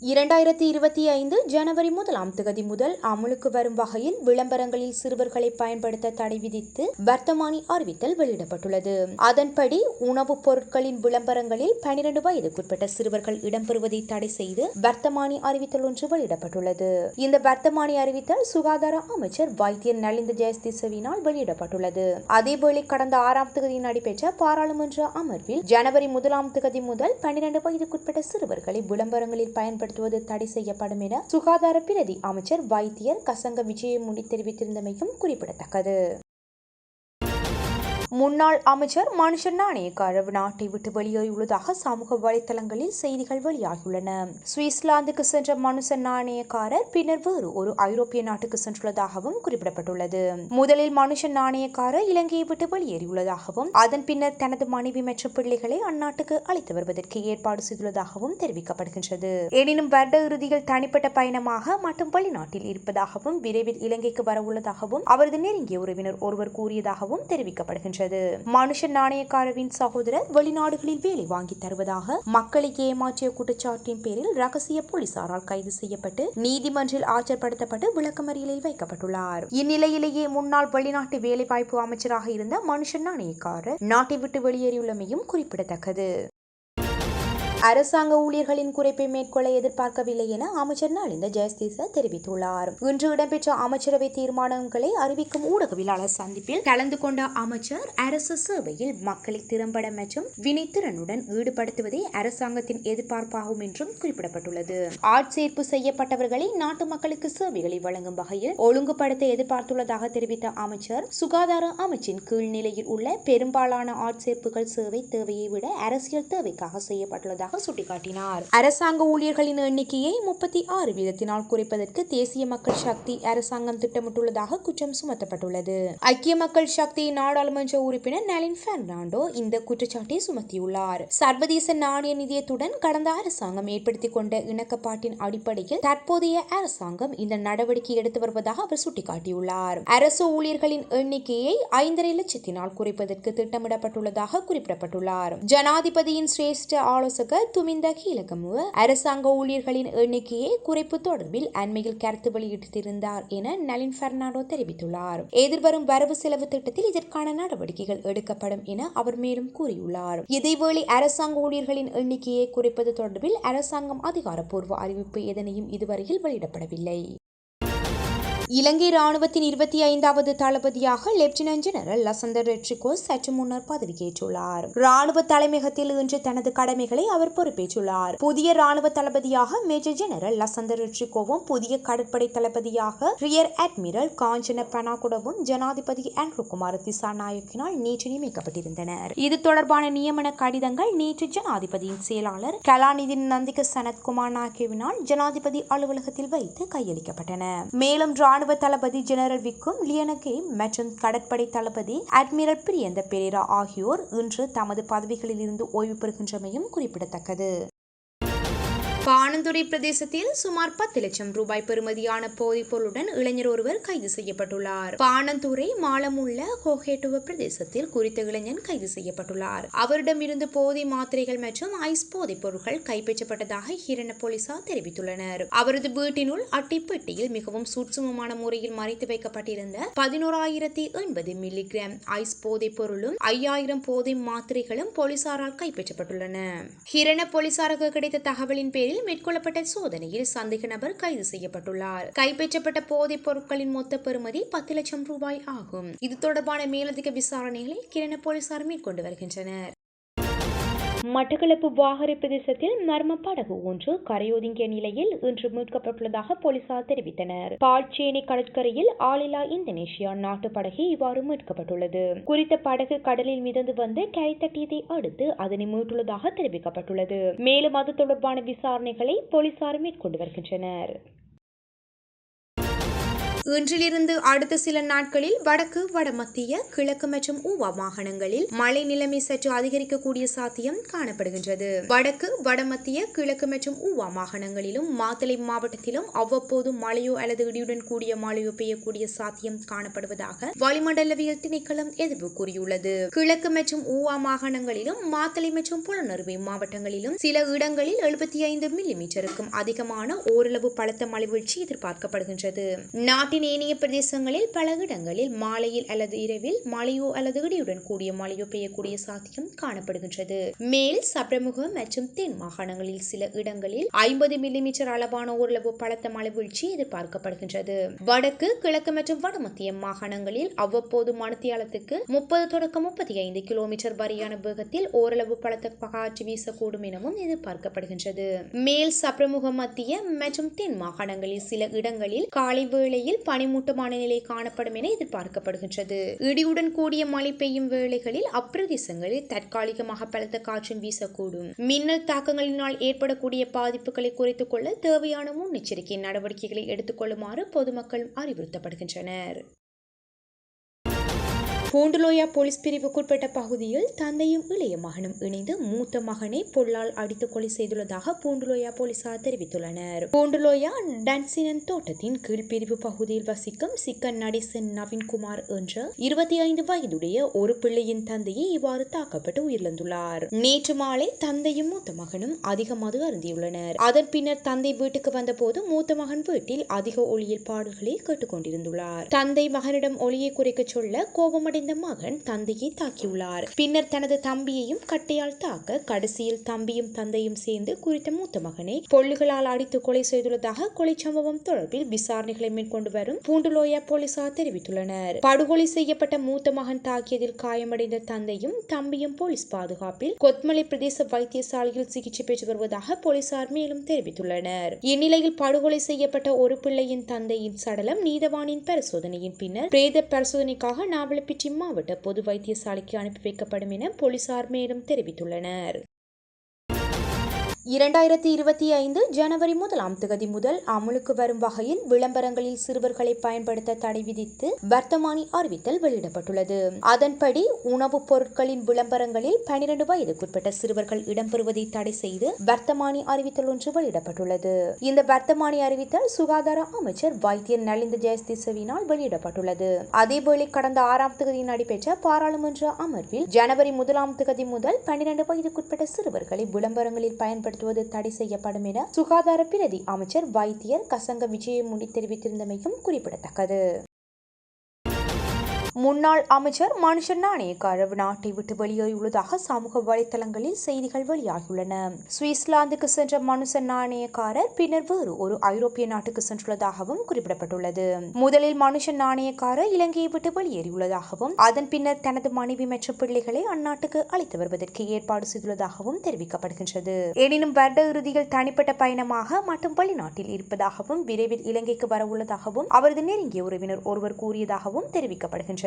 2025 ஜனவரி 1 முதல் அமுலுக்கு வரும் வகையில் விளம்பரங்களில் சிறுவர்களை பயன்படுத்த தடை விதித்து வர்த்தமானி அறிவித்தல் வெளியிடப்பட்டுள்ளது. அதன்படி உணவுப் பொருட்களின் விளம்பரங்களில் 12 வயதுக்குட்பட்ட சிறுவர்கள் இடம்பெறுவதை தடை செய்து வர்த்தமானி அறிவித்தல் ஒன்று வெளியிடப்பட்டுள்ளது. இந்த வர்த்தமானி அறிவித்தல் சுகாதார அமைச்சர் வைத்தியர் நலிந்த ஜெயதிசவினால் வெளியிடப்பட்டுள்ளது. அதேவேளை கடந்த 6ஆம் தேதி நடைபெற்ற பாராளுமன்ற அமர்வில் ஜனவரி 1 முதல் 12 வயதுக்குட்பட்ட சிறுவர்களை விளம்பரங்களில் பயன்படுத்த தடை செய்யப்படும் என சுகாதார பிரதி அமைச்சர் வைத்தியர் கசங்க விஜயமுனி தெரிவித்திருந்தமையும் குறிப்பிடத்தக்கது. முன்னாள் அமைச்சர் மனுஷன் நாணயக்காரர் நாட்டை விட்டு வெளியேறியுள்ளதாக சமூக வலைதளங்களில் செய்திகள் வெளியாகியுள்ளன. சுவிட்சர்லாந்துக்கு சென்ற மனுஷன் நாணயக்காரர் பின்னர் வேறு ஒரு ஐரோப்பிய நாட்டுக்கு சென்றுள்ளதாகவும் குறிப்பிடப்பட்டுள்ளது. முதலில் மனுஷன் நாணயக்காரர் இலங்கையை விட்டு வெளியேறியுள்ளதாகவும் அதன் பின்னர் தனது மனைவி மற்றும் பிள்ளைகளை அந்நாட்டுக்கு அழைத்து வருவதற்கு ஏற்பாடு செய்துள்ளதாகவும் தெரிவிக்கப்படுகின்றது. எனினும் வருட இறுதியில் தனிப்பட்ட பயணமாக மட்டும் வெளிநாட்டில் இருப்பதாகவும் விரைவில் இலங்கைக்கு வரவுள்ளதாகவும் அவரது நெருங்கிய உறவினர் ஒருவர் கூறியதாகவும் தெரிவிக்கப்படுகின்றது. மனுஷன் நாணயக்காரவின் சகோதரர் வெளிநாடுகளில் வேலை வாங்கி தருவதாக மக்களை ஏமாற்றிய குற்றச்சாட்டின் பேரில் ரகசிய போலீசாரால் கைது செய்யப்பட்டு நீதிமன்றில் ஆஜர்படுத்தப்பட்டு விளக்கமறியலில் வைக்கப்பட்டுள்ளார். இந்நிலையிலேயே முன்னாள் வெளிநாட்டு வேலைவாய்ப்பு அமைச்சராக இருந்த மனுஷன் நாணயக்காரர் நாட்டை விட்டு வெளியேறியுள்ளமையும் குறிப்பிடத்தக்கது. அரசாங்க ஊழியர்களின் குறைப்பை மேற்கொள்ள எதிர்பார்க்கவில்லை என அமைச்சர் நலிந்த ஜெயதிச தெரிவித்துள்ளார். இன்று இடம்பெற்ற அமைச்சரவை தீர்மானங்களை அறிவிக்கும் ஊடகவியலாளர் சந்திப்பில் கலந்து கொண்ட அமைச்சர் அரசு சேவையில் மக்களை திறம்பட மற்றும் வினைத்திறனுடன் ஈடுபடுத்துவதே அரசாங்கத்தின் எதிர்பார்ப்பாகும் என்றும் குறிப்பிடப்பட்டுள்ளது. ஆட்சேர்ப்பு செய்யப்பட்டவர்களை நாட்டு மக்களுக்கு சேவைகளை வழங்கும் வகையில் ஒழுங்குபடுத்த எதிர்பார்த்துள்ளதாக தெரிவித்த அமைச்சர் சுகாதார அமைச்சின் கீழ்நிலையில் உள்ள பெரும்பாலான ஆட்சேர்ப்புகள் சேவை தேவையை விட அரசியல் தேவைக்காக செய்யப்பட்டுள்ளதாக சுட்டிக்காட்டினார். அரசாங்க ஊழியர்களின் எண்ணிக்கையை 36% குறைப்பதற்கு தேசிய மக்கள் சக்தி அரசாங்கம் திட்டமிட்டுள்ளதாக குற்றம் சுமத்தப்பட்டுள்ளது. ஐக்கிய மக்கள் சக்தி நாடாளுமன்ற உறுப்பினர் நலின் பெர்னாண்டோ இந்த குற்றச்சாட்டை சுமத்தியுள்ளார். சர்வதேச நாணய நிதியத்துடன் கடந்த அரசாங்கம் ஏற்படுத்திக் கொண்ட இணக்கப்பாட்டின் அடிப்படையில் தற்போதைய அரசாங்கம் இந்த நடவடிக்கை எடுத்து வருவதாக அவர் சுட்டிக்காட்டியுள்ளார். அரசு ஊழியர்களின் எண்ணிக்கையை 5.5 லட்சத்தினால் குறைப்பதற்கு திட்டமிடப்பட்டுள்ளதாக குறிப்பிடப்பட்டுள்ளார். ஜனாதிபதியின் சிரேஷ்ட ஆலோசகர் துமிந்த கீழகமுவ அரசாங்க ஊழியர்களின் எண்ணிக்கையை குறைப்பு தொடர்பில் அண்மையில் கருத்து வெளியிட்டிருந்தார் என நலின் பெர்னாண்டோ தெரிவித்துள்ளார். எதிர்வரும் வரவு செலவு திட்டத்தில் இதற்கான நடவடிக்கைகள் எடுக்கப்படும் என அவர் மேலும் கூறியுள்ளார். இதேவேளை அரசாங்க ஊழியர்களின் எண்ணிக்கையை குறைப்பது தொடர்பில் அரசாங்கம் அதிகாரப்பூர்வ அறிவிப்பு எதனையும் இதுவரையில் வெளியிடப்படவில்லை. இலங்கை ராணுவத்தின் 25வது தளபதியாக லெப்டினன்ட் ஜெனரல் லசந்த ரெட்ரிகோ சற்று முன்னர் பதவியேற்றுள்ளார். ராணுவ தலைமையகத்தில் இன்று தனது கடமைகளை அவர் பொறுப்பேற்றுள்ளார். புதிய ராணுவ தளபதியாக மேஜர் ஜெனரல் லசந்த ரெட்ரிகோவும் புதிய கடற்படை தளபதியாக ரியர் அட்மிரல் காஞ்சன பனாகுடவும் ஜனாதிபதி ஆண்ட்ரூகுமார திசாநாயக்கினால் நேற்று நியமிக்கப்பட்டிருந்தனர். இது தொடர்பான நியமன கடிதங்கள் நேற்று ஜனாதிபதியின் செயலாளர் கலாநிதி நந்திக சனத்குமார் நாயக்கவினால் ஜனாதிபதி அலுவலகத்தில் வைத்து கையளிக்கப்பட்டன. மேலும் ராணுவ தளபதி ஜெனரல் விக்கும் லியனகே மற்றும் கடற்படை தளபதி அட்மிரல் பிரியந்த பெரேரா ஆகியோர் இன்று தமது பதவிகளில் இருந்து ஓய்வு பெறுகின்றமையும் குறிப்பிடத்தக்கது. பாணந்துறை பிரதேசத்தில் சுமார் 10 லட்சம் ரூபாய் பெறுமதியான போதைப் பொருளுடன் இளைஞர் ஒருவர் கைது செய்யப்பட்டுள்ளார். பாணந்துறை மாலமுள்ள ஹோஹேட்டுவ பிரதேசத்தில் குறித்த இளைஞன் கைது செய்யப்பட்டுள்ளார். அவரிடமிருந்து போதை மாத்திரைகள் மற்றும் ஐஸ் போதைப் பொருட்கள் கைப்பற்றப்பட்டதாக ஹிரண போலீசார் தெரிவித்துள்ளனர். அவரது வீட்டினுள் அட்டைப்பெட்டியில் மிகவும் சூட்சுமமான முறையில் மறைத்து வைக்கப்பட்டிருந்த 11,080 மில்லிகிராம் ஐஸ் போதைப் பொருளும் 5,000 போதை மாத்திரைகளும் போலீசாரால் கைப்பற்றப்பட்டுள்ளன. ஹிரண போலீசாருக்கு கிடைத்த தகவலின் பேரில் மேற்கொள்ளப்பட்ட சோதனையில் சந்தேக நபர் கைது செய்யப்பட்டுள்ளார். கைப்பற்றப்பட்ட போதைப் பொருட்களின் மொத்த பெறுமதி 10 லட்சம் ரூபாய் ஆகும். இது தொடர்பான மேலதிக விசாரணைகளை கிரண போலீசார் மேற்கொண்டு வருகின்றனர். மட்டக்களப்பு வாகரை பிரதேசத்தில் மர்ம படகு ஒன்று கரையொதுங்கிய நிலையில் இன்று மீட்கப்பட்டுள்ளதாக போலீசார் தெரிவித்தனர். பால்சேனை கடற்கரையில் ஆளில்லா இந்தோனேஷியா நாட்டு படகு இவ்வாறு மீட்கப்பட்டுள்ளது. குறித்த படகு கடலில் மிதந்து வந்து கரை தட்டியதை அடுத்து அதனை மீட்டுள்ளதாக தெரிவிக்கப்பட்டுள்ளது. மேலும் அது தொடர்பான விசாரணைகளை போலீசார் மேற்கொண்டு வருகின்றனர். இன்றிலிருந்து அடுத்த சில நாட்களில் வடக்கு வடமத்திய கிழக்கு மற்றும் ஊவா மாகாணங்களில் மழை நிலைமை சற்று அதிகரிக்கக்கூடிய சாத்தியம் காணப்படுகின்றது. வடக்கு வடமத்திய கிழக்கு மற்றும் ஊவா மாகாணங்களிலும் மாத்தளை மாவட்டத்திலும் அவ்வப்போது மழையோ அல்லது இடியுடன் கூடிய மழையோ பெய்யக்கூடிய சாத்தியம் காணப்படுவதாக வளிமண்டலவியல் திணைக்களம் எதிர்ப்பு கூறியுள்ளது. கிழக்கு மற்றும் ஊவா மாகாணங்களிலும் மாத்தளை மற்றும் புலனறுவை மாவட்டங்களிலும் சில இடங்களில் 75 மில்லிமீட்டருக்கும் அதிகமான ஓரளவு பலத்த மழை வீழ்ச்சி எதிர்பார்க்கப்படுகின்றது. நாட்டின் ஏனைய பிரதேசங்களில் பல இடங்களில் மாலையில் அல்லது இரவில் மழையோ அல்லது இடியுடன் கூடிய மழையோ பெய்யக்கூடிய சாத்தியம் காணப்படுகின்றது. மேல் சப்ரமுகம் மற்றும் தென் மாகாணங்களில் சில இடங்களில் 50 மில்லிமீட்டர் அளவான ஓரளவு பலத்த மழை வீழ்ச்சி எதிர்பார்க்கப்படுகின்றது. வடக்கு கிழக்கு மற்றும் வடமத்திய மாகாணங்களில் அவ்வப்போது மணித்தியாலத்துக்கு 30 தொடக்கம் 35 கிலோமீட்டர் வரையான வேகத்தில் ஓரளவு பலத்த காற்று வீசக்கூடும் எனவும் எதிர்பார்க்கப்படுகின்றது. மேல் சப்ரமுகம் மத்திய மற்றும் தென் மாகாணங்களில் சில இடங்களில் காலை வேளையில் பனிமூட்டமான நிலை காணப்படும் என எதிர்பார்க்கப்படுகின்றது. இடியுடன் கூடிய மழை பெய்யும் வேளைகளில் அப்பிரதேசங்களில் தற்காலிகமாக பலத்த காற்றும் வீசக்கூடும். மின்னல் தாக்கங்களினால் ஏற்படக்கூடிய பாதிப்புகளை குறைத்துக் கொள்ள தேவையான முன்னெச்சரிக்கை நடவடிக்கைகளை எடுத்துக் கொள்ளுமாறு பொதுமக்கள் அறிவுறுத்தப்படுகின்றனர். பூண்டுலோயா போலீஸ் பிரிவுக்குட்பட்ட பகுதியில் தந்தையும் இளைய மகனும் இணைந்து மூத்த மகனை பொல்லால் அடித்து கொலை செய்துள்ளதாக பூண்டுலோயா போலீசார் தெரிவித்துள்ளனர். பூண்டுலோயா டன்சினன் தோட்டத்தின் கீழ்பிரிவு பகுதியில் வசிக்கும் சிக்கன் நடேசன் நவீன்குமார் என்ற 25 வயதுடைய ஒரு பிள்ளையின் தந்தையை இவ்வாறு தாக்கப்பட்டு உயிரிழந்துள்ளார். நேற்று மாலை தந்தையும் மூத்த மகனும் அதிக மது அருந்தியுள்ளனர். அதன் பின்னர் தந்தை வீட்டுக்கு வந்தபோது மூத்த மகன் வீட்டில் அதிக ஒளியில் பாடல்களை கேட்டுக்கொண்டிருந்துள்ளார். தந்தை மகனிடம் ஒளியை குறைக்க சொல்ல கோபமடை மகன் தந்தையை தாக்கியுள்ளார். பின்னர் தனது தம்பியையும் கட்டையால் தாக்க கடைசியில் தம்பியும் தந்தையும் சேர்ந்து குறித்த மூத்த மகனை பொல்லுகளால் அடித்து கொலை செய்துள்ளதாக கொலை சம்பவம் தொடர்பில் விசாரணைகளை மேற்கொண்டு வரும் பூண்டுலோயா போலீசார் தெரிவித்துள்ளனர். படுகொலை செய்யப்பட்ட மூத்த மகன் தாக்கியதில் காயமடைந்த தந்தையும் தம்பியும் போலீஸ் பாதுகாப்பில் கொத்மலை பிரதேச வைத்தியசாலையில் சிகிச்சை பெற்று வருவதாக போலீசார் மேலும் தெரிவித்துள்ளனர். இந்நிலையில் படுகொலை செய்யப்பட்ட ஒரு பிள்ளையின் தந்தையின் சடலம் நீதவானின் பரிசோதனையின் பின்னர் பிரேத பரிசோதனைக்காக நாவலப்பிட்டி மாவட்ட பொது வைத்தியசாலைக்கு அனுப்பி வைக்கப்படும் என போலீசார் மேலும் தெரிவித்துள்ளனர். 2025 ஜனவரி 1ஆம் தேதி முதல் அமலுக்கு வரும் வகையில் விளம்பரங்களில் சிறுவர்களை பயன்படுத்த தடை விதித்து வர்த்தமானி அறிவித்தல் வெளியிடப்பட்டுள்ளது. அதன்படி உணவுப் பொருட்களின் விளம்பரங்களில் 12 வயதுக்குட்பட்ட சிறுவர்கள் இடம்பெறுவதை தடை செய்து வர்த்தமானி அறிவித்தல் ஒன்று வெளியிடப்பட்டுள்ளது. இந்த வர்த்தமானி அறிவித்தல் சுகாதார அமைச்சர் வைத்தியர் நலிந்த ஜெயஸ்திசவினால் வெளியிடப்பட்டுள்ளது. அதேவேளை கடந்த 6ஆம் தேதி நடைபெற்ற பாராளுமன்ற அமர்வில் ஜனவரி 1ஆம் தேதி முதல் 12 வயதுக்குட்பட்ட சிறுவர்களை விளம்பரங்களில் பயன்படுத்த தடை செய்யப்படும் என சுகாதார பிரதி அமைச்சர் வைத்தியர் கசங்க விஜயமுனி தெரிவித்திருந்தமையும் குறிப்பிடத்தக்கது. முன்னாள் அமைச்சர் மனுஷன் நாணயக்காரர் நாட்டை விட்டு வெளியேறியுள்ளதாக சமூக வலைதளங்களில் செய்திகள் வெளியாகியுள்ளன. சுவிட்சர்லாந்துக்கு சென்ற மனுஷன் நாணயக்காரர் பின்னர் வேறு ஒரு ஐரோப்பிய நாட்டுக்கு சென்றுள்ளதாகவும் குறிப்பிடப்பட்டுள்ளது. முதலில் மனுஷன் நாணயக்காரர் இலங்கையை விட்டு வெளியேறியுள்ளதாகவும் அதன் பின்னர் தனது மனைவி மற்றும் பிள்ளைகளை அந்நாட்டுக்கு அழைத்து வருவதற்கு ஏற்பாடு செய்துள்ளதாகவும் தெரிவிக்கப்படுகின்றது. எனினும் வருட இறுதியில் தனிப்பட்ட பயணமாக மட்டும் வெளிநாட்டில் இருப்பதாகவும் விரைவில் இலங்கைக்கு வரவுள்ளதாகவும் அவரது நெருங்கிய உறவினர் ஒருவர் கூறியதாகவும் தெரிவிக்கப்படுகின்றது.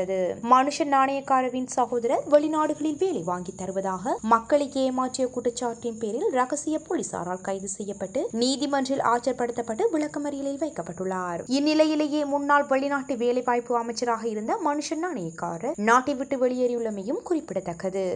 மனுஷன் நாணயக்காரவின் சகோதரர் வெளிநாடுகளில் வேலை வாங்கி தருவதாக மக்களை ஏமாற்றிய குற்றச்சாட்டின் பேரில் ரகசிய போலீசாரால் கைது செய்யப்பட்டு நீதிமன்றில் ஆஜர்படுத்தப்பட்டு விளக்கமறியலில் வைக்கப்பட்டுள்ளார். இந்நிலையிலேயே முன்னாள் வெளிநாட்டு வேலைவாய்ப்பு அமைச்சராக இருந்த மனுஷன் நாணயக்காரர் நாட்டை விட்டு வெளியேறியுள்ளமையும் குறிப்பிடத்தக்கது.